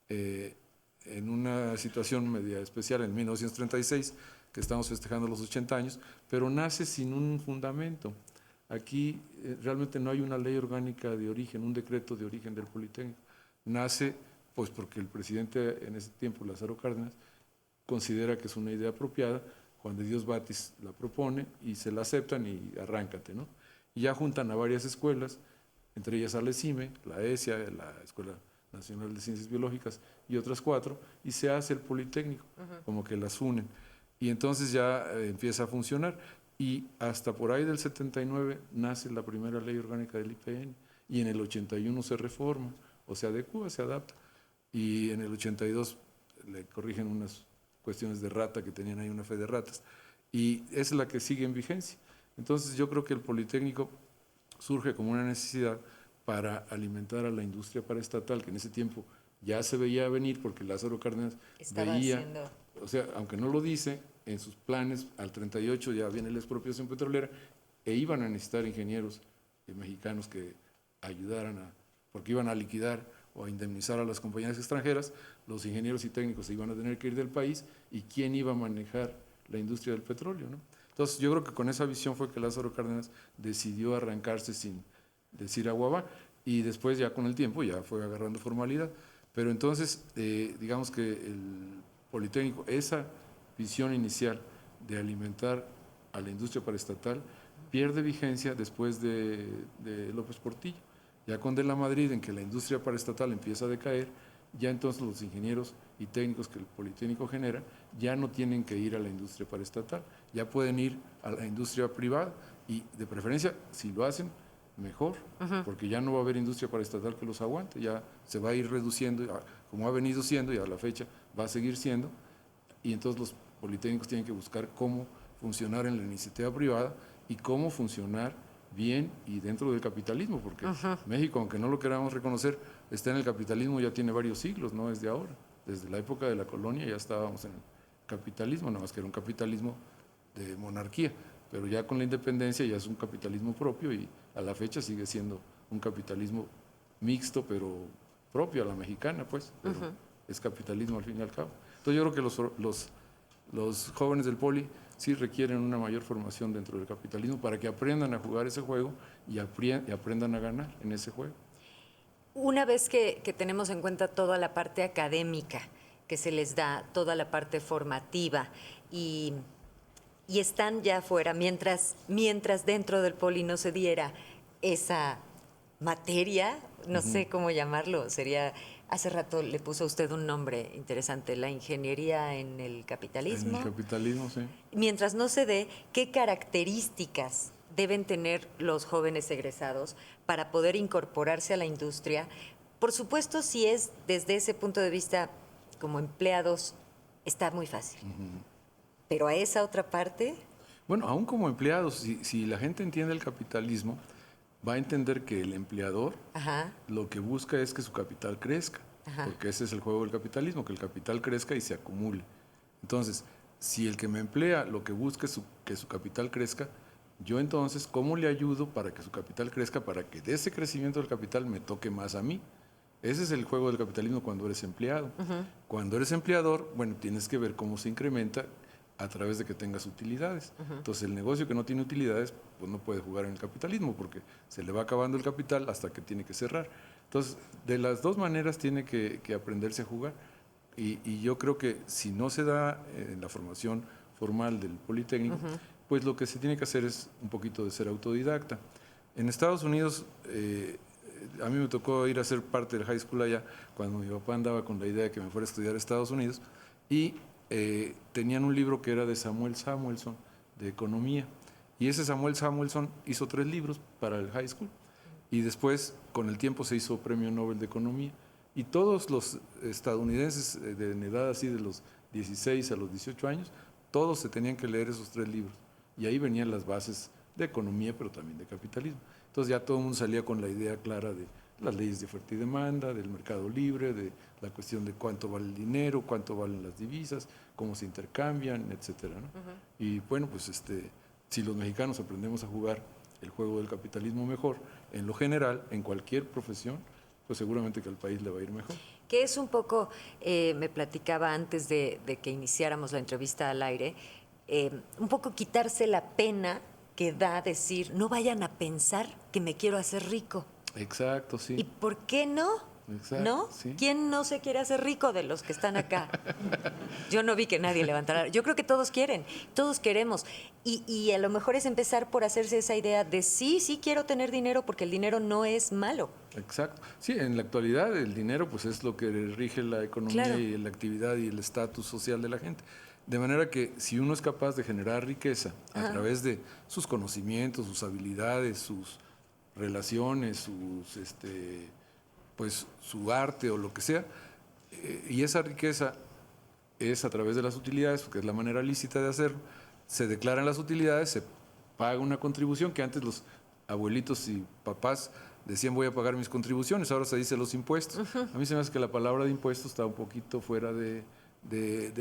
en una situación media especial en 1936, que estamos festejando los 80 años, pero nace sin un fundamento. Aquí realmente no hay una ley orgánica de origen, un decreto de origen del Politécnico. Nace pues porque el presidente en ese tiempo, Lázaro Cárdenas, considera que es una idea apropiada, Juan de Dios Batis la propone y se la aceptan y arráncate, ¿no? Y ya juntan a varias escuelas, entre ellas a la ESIME, la ESIA, la Escuela Nacional de Ciencias Biológicas y otras 4, y se hace el Politécnico, como que las unen. Y entonces ya empieza a funcionar. Y hasta por ahí del 79 nace la primera ley orgánica del IPN, y en el 81 se reforma, o se adecua, se adapta. Y en el 82 le corrigen unas cuestiones de rata que tenían ahí una fe de ratas, y es la que sigue en vigencia. Entonces yo creo que el Politécnico surge como una necesidad para alimentar a la industria paraestatal, que en ese tiempo ya se veía venir porque Lázaro Cárdenas veía, o sea, aunque no lo dice, en sus planes al 38 ya viene la expropiación petrolera e iban a necesitar ingenieros mexicanos que ayudaran porque iban a liquidar o a indemnizar a las compañías extranjeras, los ingenieros y técnicos se iban a tener que ir del país y quién iba a manejar la industria del petróleo, ¿no? Entonces yo creo que con esa visión fue que Lázaro Cárdenas decidió arrancarse sin decir agua va, y después ya con el tiempo ya fue agarrando formalidad. Pero entonces, digamos que el Politécnico, esa visión inicial de alimentar a la industria paraestatal, pierde vigencia después de López Portillo. Ya con De la Madrid, en que la industria paraestatal empieza a decaer, ya entonces los ingenieros y técnicos que el Politécnico genera ya no tienen que ir a la industria paraestatal, ya pueden ir a la industria privada y de preferencia, si lo hacen, mejor, porque ya no va a haber industria paraestatal que los aguante, ya se va a ir reduciendo, como ha venido siendo y a la fecha va a seguir siendo, y entonces los politécnicos tienen que buscar cómo funcionar en la iniciativa privada y cómo funcionar bien y dentro del capitalismo, porque México, aunque no lo queramos reconocer, está en el capitalismo, ya tiene varios siglos, no es de ahora. Desde la época de la colonia ya estábamos en el capitalismo, nada más que era un capitalismo de monarquía, pero ya con la independencia ya es un capitalismo propio y a la fecha sigue siendo un capitalismo mixto, pero propio a la mexicana, pues, pero es capitalismo al fin y al cabo. Entonces yo creo que los jóvenes del Poli sí requieren una mayor formación dentro del capitalismo para que aprendan a jugar ese juego y aprendan a ganar en ese juego. Una vez que tenemos en cuenta toda la parte académica que se les da, toda la parte formativa y están ya afuera, mientras dentro del Poli no se diera esa materia, no sé cómo llamarlo, sería, hace rato le puso a usted un nombre interesante, la ingeniería en el capitalismo. En el capitalismo, sí. Mientras no se dé, ¿qué características deben tener los jóvenes egresados para poder incorporarse a la industria? Por supuesto, si es desde ese punto de vista como empleados, está muy fácil. Pero a esa otra parte... Bueno, aún como empleados, si la gente entiende el capitalismo, va a entender que el empleador lo que busca es que su capital crezca, porque ese es el juego del capitalismo, que el capital crezca y se acumule. Entonces, si el que me emplea lo que busca es que su capital crezca, yo entonces, ¿cómo le ayudo para que su capital crezca, para que de ese crecimiento del capital me toque más a mí? Ese es el juego del capitalismo cuando eres empleado. Cuando eres empleador, bueno, tienes que ver cómo se incrementa a través de que tengas utilidades. Entonces, el negocio que no tiene utilidades, pues no puede jugar en el capitalismo porque se le va acabando el capital hasta que tiene que cerrar. Entonces, de las dos maneras tiene que aprenderse a jugar. Y yo creo que si no se da en la formación formal del Politécnico, pues lo que se tiene que hacer es un poquito de ser autodidacta. En Estados Unidos, a mí me tocó ir a ser parte del high school allá, cuando mi papá andaba con la idea de que me fuera a estudiar a Estados Unidos, y tenían un libro que era de Samuel Samuelson, de economía, y ese Samuel Samuelson hizo 3 libros para el high school, y después, con el tiempo, se hizo Premio Nobel de Economía, y todos los estadounidenses de edad así de los 16 a los 18 años, todos se tenían que leer esos 3 libros, y ahí venían las bases de economía, pero también de capitalismo. Entonces ya todo el mundo salía con la idea clara de las leyes de oferta y demanda, del mercado libre, de la cuestión de cuánto vale el dinero, cuánto valen las divisas, cómo se intercambian, etcétera, ¿no? Y bueno, pues si los mexicanos aprendemos a jugar el juego del capitalismo mejor, en lo general, en cualquier profesión, pues seguramente que al país le va a ir mejor. Que es un poco, me platicaba antes de que iniciáramos la entrevista al aire, un poco quitarse la pena que da decir, no vayan a pensar que me quiero hacer rico. Exacto, sí. ¿Y por qué no? Exacto, ¿No? sí. ¿Quién no se quiere hacer rico de los que están acá? Yo no vi que nadie levantara. Yo creo que todos quieren, todos queremos. Y a lo mejor es empezar por hacerse esa idea de sí quiero tener dinero porque el dinero no es malo. Exacto. Sí, en la actualidad el dinero pues es lo que rige la economía, claro, y la actividad y el estatus social de la gente. De manera que si uno es capaz de generar riqueza a través de sus conocimientos, sus habilidades, sus relaciones, pues su arte o lo que sea, y esa riqueza es a través de las utilidades, porque es la manera lícita de hacerlo, se declaran las utilidades, se paga una contribución, que antes los abuelitos y papás decían voy a pagar mis contribuciones, ahora se dice los impuestos. A mí se me hace que la palabra de impuestos está un poquito fuera de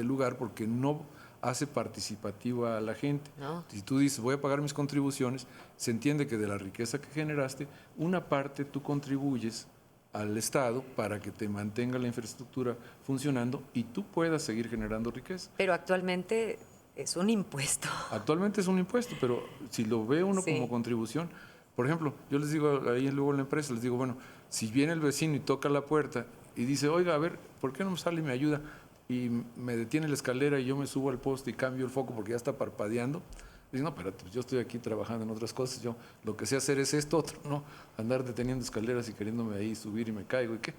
lugar porque no hace participativa a la gente. No. Si tú dices voy a pagar mis contribuciones, se entiende que de la riqueza que generaste, una parte tú contribuyes al Estado para que te mantenga la infraestructura funcionando y tú puedas seguir generando riqueza. Pero actualmente es un impuesto. Actualmente es un impuesto, pero si lo ve uno Sí. como contribución, por ejemplo, yo les digo ahí luego en la empresa, les digo, bueno, si viene el vecino y toca la puerta y dice, oiga, a ver, ¿por qué no me sale y me ayuda? Y me detiene la escalera y yo me subo al poste y cambio el foco porque ya está parpadeando. Dice, no, espérate, pues yo estoy aquí trabajando en otras cosas, yo lo que sé hacer es esto otro, no andar deteniendo escaleras y queriéndome ahí subir y me caigo y qué.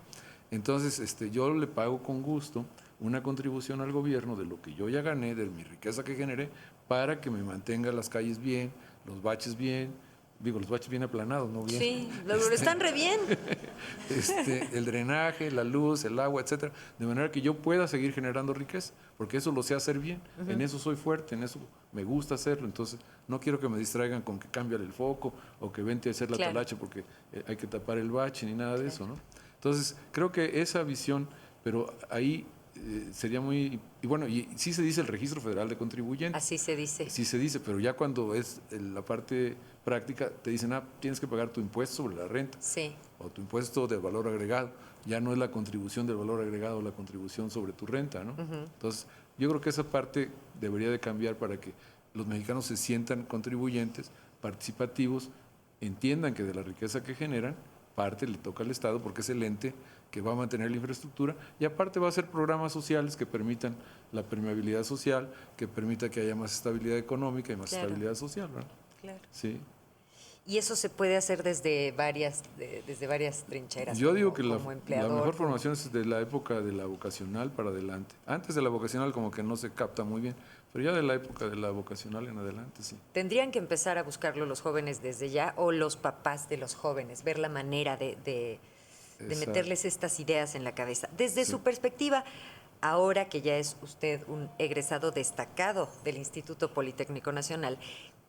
Entonces, yo le pago con gusto una contribución al gobierno de lo que yo ya gané, de mi riqueza que generé, para que me mantenga las calles bien, los baches bien, digo, los baches bien aplanados, no bien. Sí, lo están re bien. El drenaje, la luz, el agua, etcétera, de manera que yo pueda seguir generando riqueza, porque eso lo sé hacer bien, en eso soy fuerte, en eso me gusta hacerlo, entonces no quiero que me distraigan con que cámbiale el foco o que vente a hacer la Claro. talacha porque hay que tapar el bache ni nada de eso, ¿no? Entonces, creo que esa visión, pero ahí sería muy, y bueno, y sí se dice el Registro Federal de Contribuyentes. Así se dice. Sí se dice, pero ya cuando es la parte práctica, te dicen, tienes que pagar tu impuesto sobre la renta Sí. o tu impuesto de valor agregado. Ya no es la contribución del valor agregado, la contribución sobre tu renta, ¿no? Entonces, yo creo que esa parte debería de cambiar para que los mexicanos se sientan contribuyentes, participativos, entiendan que de la riqueza que generan, parte le toca al Estado porque es el ente que va a mantener la infraestructura y aparte va a hacer programas sociales que permitan la permeabilidad social, que permita que haya más estabilidad económica y más Claro. estabilidad social, ¿verdad? Claro. Sí. Y eso se puede hacer desde varias trincheras. Yo digo que como la empleador, mejor como- formación es de la época de la vocacional para adelante. Antes de la vocacional como que no se capta muy bien, pero ya de la época de la vocacional en adelante, sí. Tendrían que empezar a buscarlo los jóvenes desde ya o los papás de los jóvenes, ver la manera de Esa- meterles estas ideas en la cabeza. Desde Sí. su perspectiva, ahora que ya es usted un egresado destacado del Instituto Politécnico Nacional,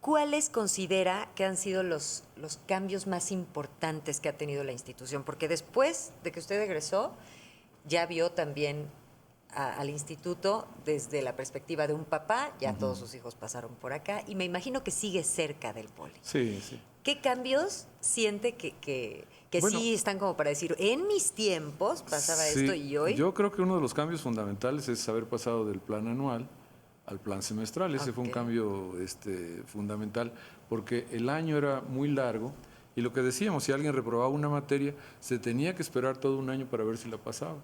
¿cuáles considera que han sido los cambios más importantes que ha tenido la institución? Porque después de que usted egresó, ya vio también al instituto desde la perspectiva de un papá, ya todos sus hijos pasaron por acá, y me imagino que sigue cerca del Poli. Sí, sí. ¿Qué cambios siente que Bueno, sí están como para decir, en mis tiempos pasaba sí, esto y hoy? yo creo que uno de los cambios fundamentales es haber pasado del plan anual al plan semestral. Ese fue un Ok. cambio fundamental porque el año era muy largo y lo que decíamos, si alguien reprobaba una materia, se tenía que esperar todo un año para ver si la pasaba.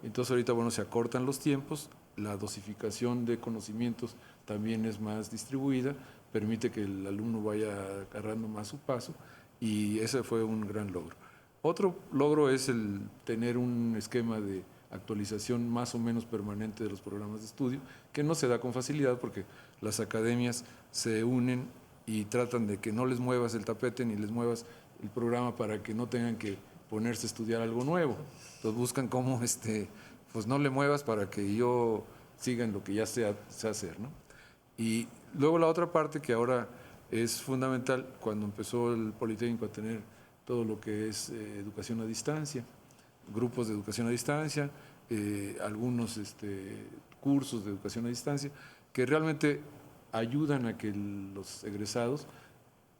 Entonces ahorita, bueno, se acortan los tiempos, la dosificación de conocimientos también es más distribuida, permite que el alumno vaya agarrando más su paso y ese fue un gran logro. Otro logro es el tener un esquema de actualización más o menos permanente de los programas de estudio, que no se da con facilidad porque las academias se unen y tratan de que no les muevas el tapete ni les muevas el programa para que no tengan que ponerse a estudiar algo nuevo. Entonces buscan cómo, pues no le muevas para que yo siga en lo que ya sé hacer, ¿no? Y luego la otra parte que ahora es fundamental, cuando empezó el Politécnico a tener todo lo que es educación a distancia, grupos de educación a distancia, algunos cursos de educación a distancia, que realmente ayudan a que los egresados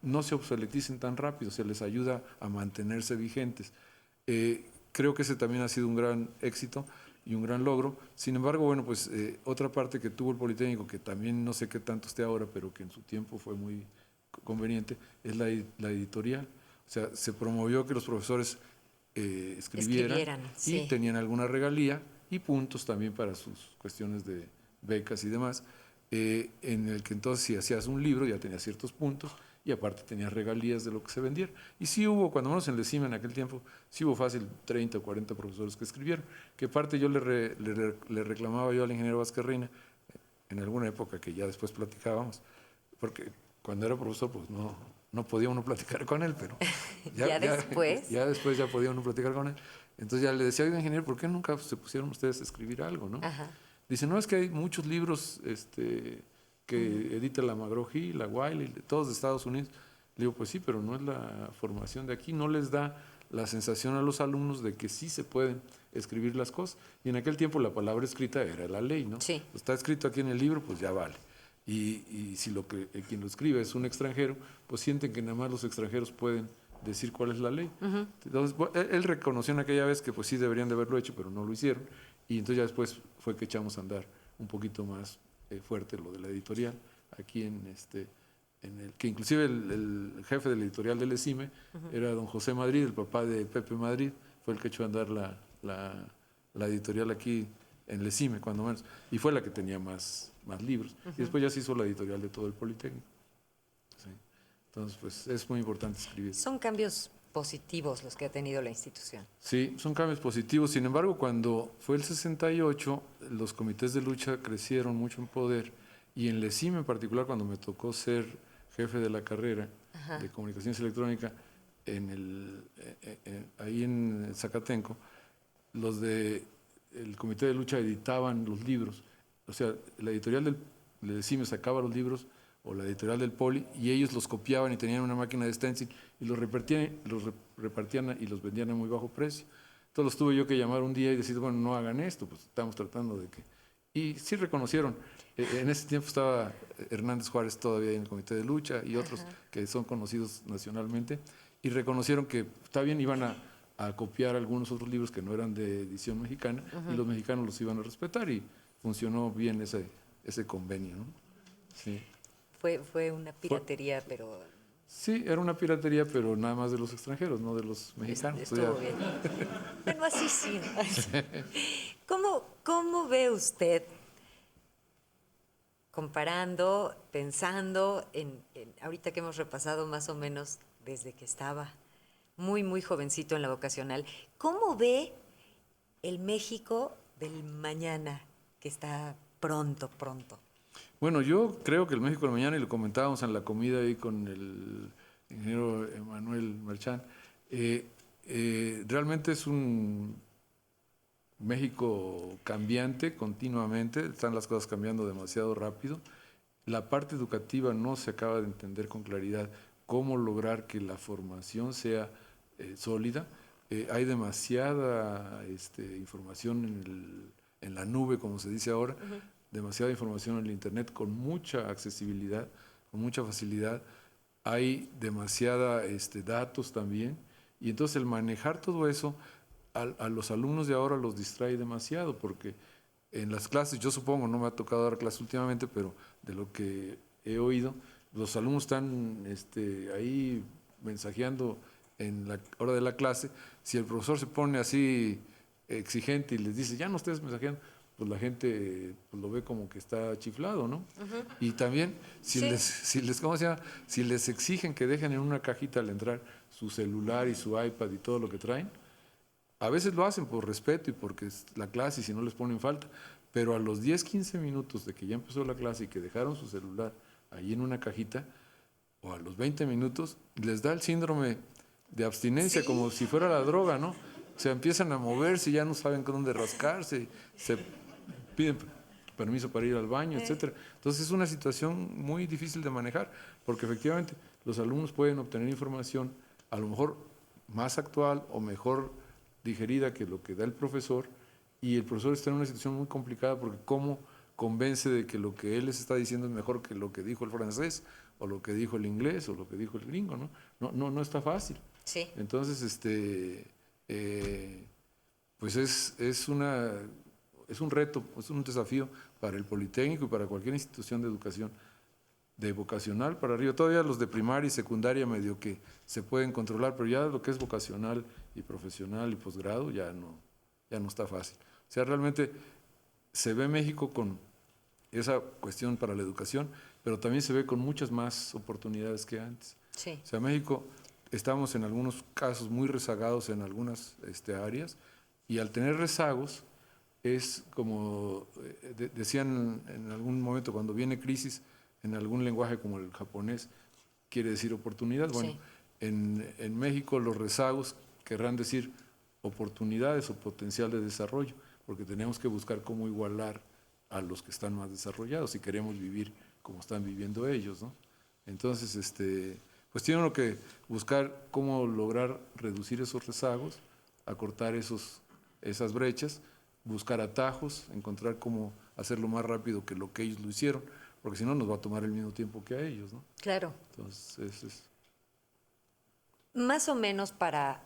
no se obsoleticen tan rápido, se les ayuda a mantenerse vigentes. Creo que ese también ha sido un gran éxito y un gran logro. Sin embargo, bueno, pues otra parte que tuvo el Politécnico, que también no sé qué tanto esté ahora, pero que en su tiempo fue muy conveniente, es la editorial. O sea, se promovió que los profesores escribieran sí. y tenían alguna regalía y puntos también para sus cuestiones de becas y demás, en el que entonces si hacías un libro ya tenías ciertos puntos y aparte tenías regalías de lo que se vendiera. Y sí hubo, cuando menos en el CIMA en aquel tiempo, sí hubo fácil 30 o 40 profesores que escribieron, que parte yo le reclamaba yo al ingeniero Vázquez Reina, en alguna época que ya después platicábamos, porque cuando era profesor pues no podía uno platicar con él, pero ¿Ya después? ya después ya podía uno platicar con él. Entonces ya le decía, oiga ingeniero, ¿por qué nunca se pusieron ustedes a escribir algo, no? Ajá. Dice, no, es que hay muchos libros que edita la McGraw-Hill, la Wiley, todos de Estados Unidos. Le digo, pues sí, pero no es la formación de aquí, no les da la sensación a los alumnos de que sí se pueden escribir las cosas. Y en aquel tiempo la palabra escrita era la ley, ¿no? Sí. Está escrito aquí en el libro, pues ya vale. Y si quien lo escribe es un extranjero, pues sienten que nada más los extranjeros pueden decir cuál es la ley. Entonces, él reconoció en aquella vez que pues sí deberían de haberlo hecho, pero no lo hicieron, y entonces ya después fue que echamos a andar un poquito más fuerte lo de la editorial, aquí en el que inclusive el jefe del editorial del ESIME era don José Madrid, el papá de Pepe Madrid, fue el que echó a andar la editorial aquí en el ESIME, cuando menos, y fue la que tenía más libros. Y después ya se hizo la editorial de todo el Politécnico. Sí. Entonces, pues es muy importante escribir. Son cambios positivos los que ha tenido la institución. Sí, son cambios positivos. Sin embargo, cuando fue el 68, los comités de lucha crecieron mucho en poder, y en el ESIME en particular, cuando me tocó ser jefe de la carrera de comunicaciones electrónicas, ahí en Zacatenco, los del comité de lucha editaban los libros. O sea, la editorial del ESIME sacaba los libros, o la editorial del Poli, y ellos los copiaban y tenían una máquina de stencil y los repartían y los vendían a muy bajo precio. Entonces los tuve yo que llamar un día y decir, bueno, no hagan esto, pues estamos tratando de que... Y sí reconocieron. En ese tiempo estaba Hernández Juárez todavía en el comité de lucha y otros que son conocidos nacionalmente, y reconocieron que está bien, iban a copiar algunos otros libros que no eran de edición mexicana, y los mexicanos los iban a respetar, y funcionó bien ese convenio, ¿no? Sí. Fue una piratería, pero... Sí, era una piratería, pero nada más de los extranjeros, no de los mexicanos. Estuvo bien. Bueno, así sí. ¿Cómo ve usted, comparando, pensando ahorita que hemos repasado más o menos desde que estaba muy, muy jovencito en la vocacional, cómo ve el México del mañana, que está pronto? Bueno, yo creo que el México del mañana, y lo comentábamos en la comida ahí con el ingeniero Emanuel Merchán, realmente es un México cambiante continuamente, están las cosas cambiando demasiado rápido. La parte educativa no se acaba de entender con claridad cómo lograr que la formación sea sólida. Hay demasiada información en la nube, como se dice ahora, demasiada información en el Internet con mucha accesibilidad, con mucha facilidad. Hay demasiada datos también, y entonces el manejar todo eso a los alumnos de ahora los distrae demasiado, porque en las clases, yo supongo, no me ha tocado dar clases últimamente, pero de lo que he oído, los alumnos están ahí mensajeando en la hora de la clase. Si el profesor se pone así exigente y les dice, ya no estés mensajeando, pues la gente pues lo ve como que está chiflado, ¿no? Y también, si les exigen que dejen en una cajita al entrar su celular y su iPad y todo lo que traen, a veces lo hacen por respeto y porque es la clase y si no les ponen falta, pero a los 10, 15 minutos de que ya empezó la clase y que dejaron su celular ahí en una cajita, o a los 20 minutos, les da el síndrome de abstinencia, como si fuera la droga, ¿no? O sea, empiezan a moverse, ya no saben con dónde rascarse, se piden permiso para ir al baño, etcétera. Entonces es una situación muy difícil de manejar, porque efectivamente los alumnos pueden obtener información a lo mejor más actual o mejor digerida que lo que da el profesor, y el profesor está en una situación muy complicada, porque cómo convence de que lo que él les está diciendo es mejor que lo que dijo el francés, o lo que dijo el inglés, o lo que dijo el gringo, ¿no? No está fácil. Sí. Entonces, pues es un reto, es un desafío para el Politécnico y para cualquier institución de educación, de vocacional para arriba. Todavía los de primaria y secundaria medio que se pueden controlar, pero ya lo que es vocacional y profesional y posgrado ya no está fácil. O sea, realmente se ve México con esa cuestión para la educación, pero también se ve con muchas más oportunidades que antes. Sí. O sea, México, estamos en algunos casos muy rezagados en algunas áreas, y al tener rezagos es como decían en algún momento, cuando viene crisis en algún lenguaje como el japonés, quiere decir oportunidad. Bueno, Sí. en México los rezagos querrán decir oportunidades o potencial de desarrollo, porque tenemos que buscar cómo igualar a los que están más desarrollados si queremos vivir como están viviendo ellos, ¿no? Entonces, pues tiene uno que buscar cómo lograr reducir esos rezagos, acortar esas brechas, buscar atajos, encontrar cómo hacerlo más rápido que lo que ellos lo hicieron, porque si no nos va a tomar el mismo tiempo que a ellos, ¿no? Claro. Entonces, Más o menos para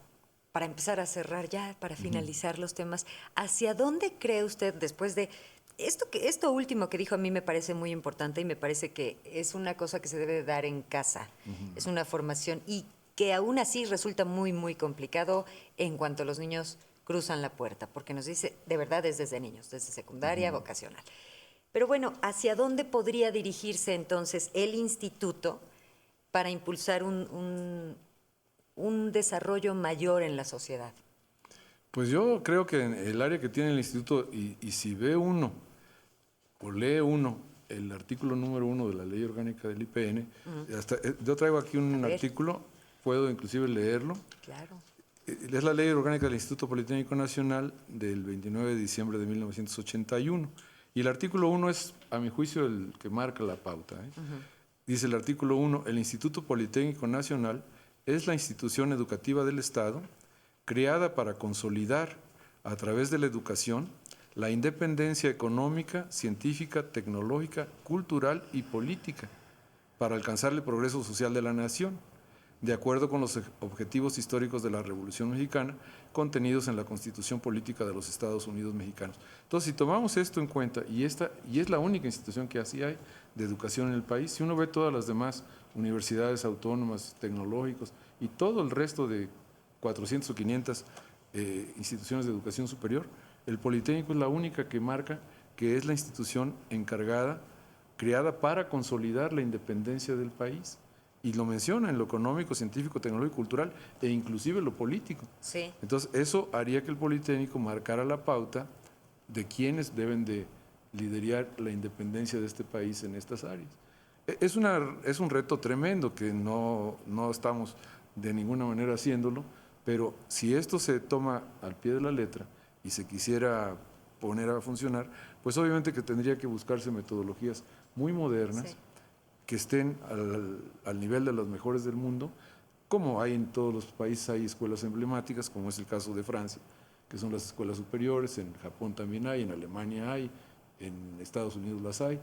empezar a cerrar ya, para finalizar los temas, ¿hacia dónde cree usted después de esto último que dijo a mí me parece muy importante y me parece que es una cosa que se debe dar en casa, es una formación y que aún así resulta muy, muy complicado en cuanto los niños cruzan la puerta, porque nos dice, de verdad es desde niños, desde secundaria, vocacional. Pero bueno, ¿hacia dónde podría dirigirse entonces el instituto para impulsar un desarrollo mayor en la sociedad? Pues yo creo que en el área que tiene el instituto, y si ve uno o lee uno el artículo número 1 de la Ley Orgánica del IPN, yo traigo aquí un artículo, puedo inclusive leerlo. Claro. Es la Ley Orgánica del Instituto Politécnico Nacional del 29 de diciembre de 1981. Y el artículo 1 es, a mi juicio, el que marca la pauta. Dice el artículo 1, el Instituto Politécnico Nacional es la institución educativa del Estado creada para consolidar, a través de la educación, la independencia económica, científica, tecnológica, cultural y política, para alcanzar el progreso social de la nación, de acuerdo con los objetivos históricos de la Revolución Mexicana, contenidos en la Constitución Política de los Estados Unidos Mexicanos. Entonces, si tomamos esto en cuenta, y es la única institución que así hay de educación en el país, si uno ve todas las demás universidades autónomas, tecnológicos y todo el resto de 400 o 500 instituciones de educación superior, el Politécnico es la única que marca que es la institución encargada, creada para consolidar la independencia del país. Y lo menciona en lo económico, científico, tecnológico, cultural e inclusive lo político. Sí. Entonces, eso haría que el Politécnico marcara la pauta de quienes deben de liderar la independencia de este país en estas áreas. Es un reto tremendo que no estamos de ninguna manera haciéndolo, pero si esto se toma al pie de la letra y se quisiera poner a funcionar, pues obviamente que tendría que buscarse metodologías muy modernas, sí, que estén al nivel de las mejores del mundo, como hay en todos los países, hay escuelas emblemáticas, como es el caso de Francia, que son las escuelas superiores, en Japón también hay, en Alemania hay, en Estados Unidos las hay,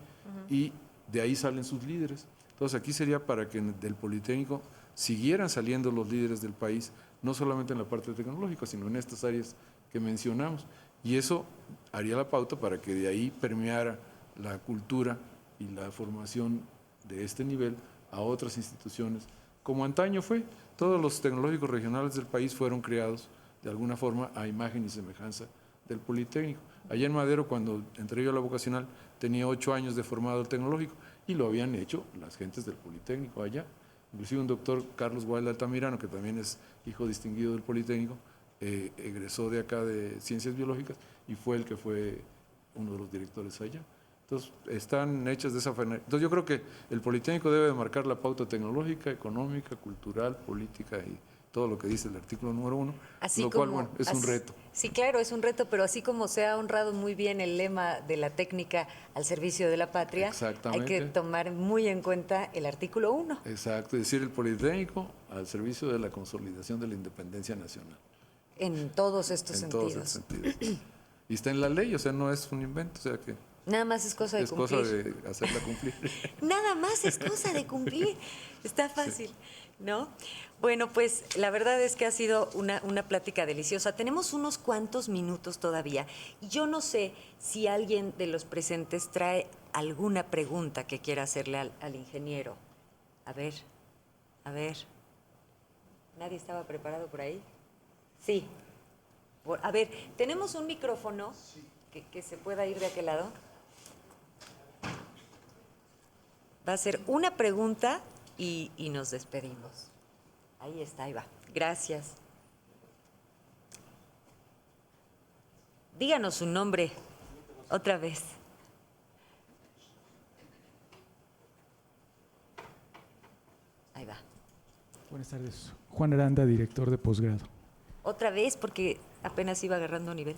y de ahí salen sus líderes. Entonces aquí sería para que del Politécnico siguieran saliendo los líderes del país, no solamente en la parte tecnológica, sino en estas áreas que mencionamos, y eso haría la pauta para que de ahí permeara la cultura y la formación de este nivel a otras instituciones, como antaño fue. Todos los tecnológicos regionales del país fueron creados de alguna forma a imagen y semejanza del Politécnico. Allá en Madero, cuando entré yo a la vocacional, tenía 8 años de formado el tecnológico y lo habían hecho las gentes del Politécnico allá. Inclusive un doctor, Carlos Guayla Altamirano, que también es hijo distinguido del Politécnico, egresó de acá de Ciencias Biológicas y fue el que fue uno de los directores allá. Entonces, están hechas de esa manera. Entonces, yo creo que el Politécnico debe de marcar la pauta tecnológica, económica, cultural, política y todo lo que dice el artículo número 1, lo cual, bueno, es un reto. Sí, claro, es un reto, pero así como se ha honrado muy bien el lema de la técnica al servicio de la patria, hay que tomar muy en cuenta el artículo 1. Exacto, es decir, el Politécnico al servicio de la consolidación de la independencia nacional. En todos estos sentidos. En todos estos sentidos. Y está en la ley, o sea, no es un invento, o sea que... Nada más es cosa de cumplir. Es cosa de hacerla cumplir. Nada más es cosa de cumplir. Está fácil, sí, ¿no? Bueno, pues la verdad es que ha sido una plática deliciosa. Tenemos unos cuantos minutos todavía. Y yo no sé si alguien de los presentes trae alguna pregunta que quiera hacerle al ingeniero. A ver. ¿Nadie estaba preparado por ahí? Sí. A ver, ¿tenemos un micrófono que se pueda ir de aquel lado? Va a ser una pregunta y nos despedimos. Ahí está, ahí va. Gracias. Díganos su nombre otra vez. Ahí va. Buenas tardes. Juan Aranda, director de posgrado. Otra vez, porque apenas iba agarrando nivel.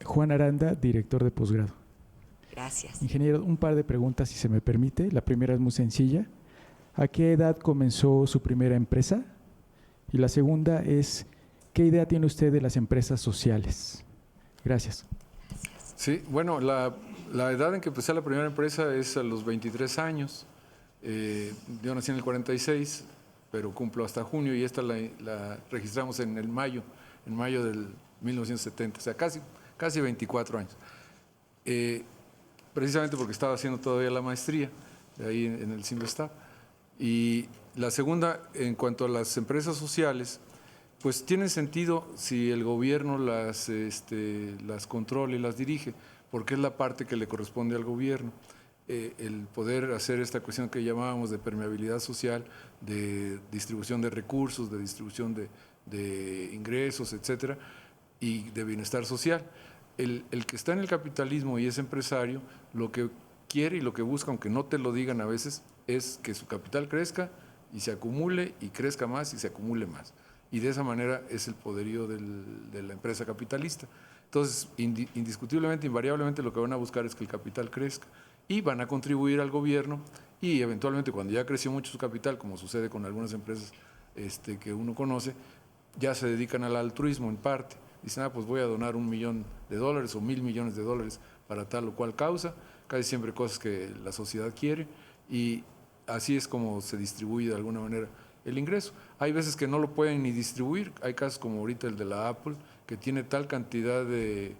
Juan Aranda, director de posgrado. Gracias. Ingeniero, un par de preguntas, si se me permite. La primera es muy sencilla. ¿A qué edad comenzó su primera empresa? Y la segunda es, ¿qué idea tiene usted de las empresas sociales? Gracias. Sí, bueno, la edad en que empecé la primera empresa es a los 23 años. Yo nací en el 46, pero cumplo hasta junio y esta la registramos en mayo del 1970, o sea, casi 24 años. Precisamente porque estaba haciendo todavía la maestría, de ahí en el Cinvestav. Y la segunda, en cuanto a las empresas sociales, pues tienen sentido si el gobierno las controla y las dirige, porque es la parte que le corresponde al gobierno. El poder hacer esta cuestión que llamábamos de permeabilidad social, de distribución de recursos, de distribución de ingresos, etcétera, y de bienestar social. El que está en el capitalismo y es empresario, lo que quiere y lo que busca, aunque no te lo digan a veces, es que su capital crezca y se acumule y crezca más y se acumule más. Y de esa manera es el poderío de la empresa capitalista. Entonces, indiscutiblemente, invariablemente, lo que van a buscar es que el capital crezca y van a contribuir al gobierno y eventualmente cuando ya creció mucho su capital, como sucede con algunas empresas que uno conoce, ya se dedican al altruismo en parte. Dicen, pues voy a donar $1 millón o $1,000 millones para tal o cual causa, casi siempre cosas que la sociedad quiere, y así es como se distribuye de alguna manera el ingreso. Hay veces que no lo pueden ni distribuir, hay casos como ahorita el de la Apple, que tiene tal cantidad de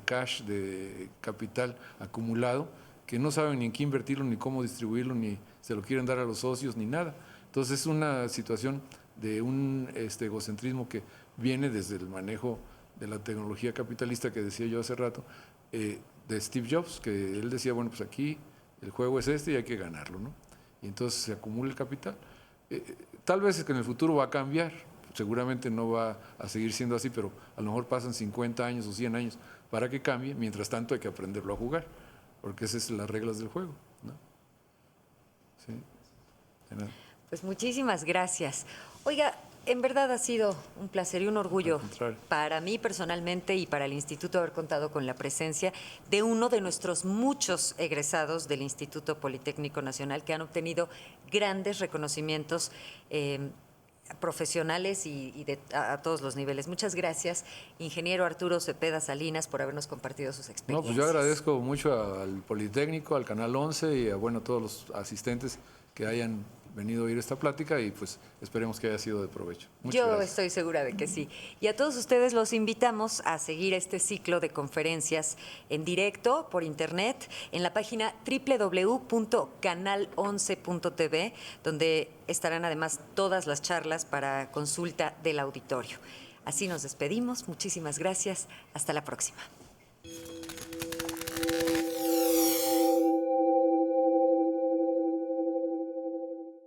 cash, de capital acumulado, que no saben ni en qué invertirlo, ni cómo distribuirlo, ni se lo quieren dar a los socios, ni nada. Entonces es una situación de un egocentrismo que viene desde el manejo de la tecnología capitalista que decía yo hace rato, de Steve Jobs, que él decía, bueno, pues aquí el juego es y hay que ganarlo, ¿no? Y entonces se acumula el capital. Tal vez es que en el futuro va a cambiar, seguramente no va a seguir siendo así, pero a lo mejor pasan 50 años o 100 años para que cambie, mientras tanto hay que aprenderlo a jugar, porque esas son las reglas del juego, ¿no? Sí. De nada. Pues muchísimas gracias. Oiga, en verdad ha sido un placer y un orgullo para mí personalmente y para el Instituto haber contado con la presencia de uno de nuestros muchos egresados del Instituto Politécnico Nacional que han obtenido grandes reconocimientos profesionales y a todos los niveles. Muchas gracias, ingeniero Arturo Cepeda Salinas, por habernos compartido sus experiencias. No, pues yo agradezco mucho al Politécnico, al Canal 11 y a todos los asistentes que hayan venido a oír esta plática y pues esperemos que haya sido de provecho. Muchas gracias. Estoy segura de que sí. Y a todos ustedes los invitamos a seguir este ciclo de conferencias en directo por internet en la página www.canal11.tv, donde estarán además todas las charlas para consulta del auditorio. Así nos despedimos. Muchísimas gracias. Hasta la próxima.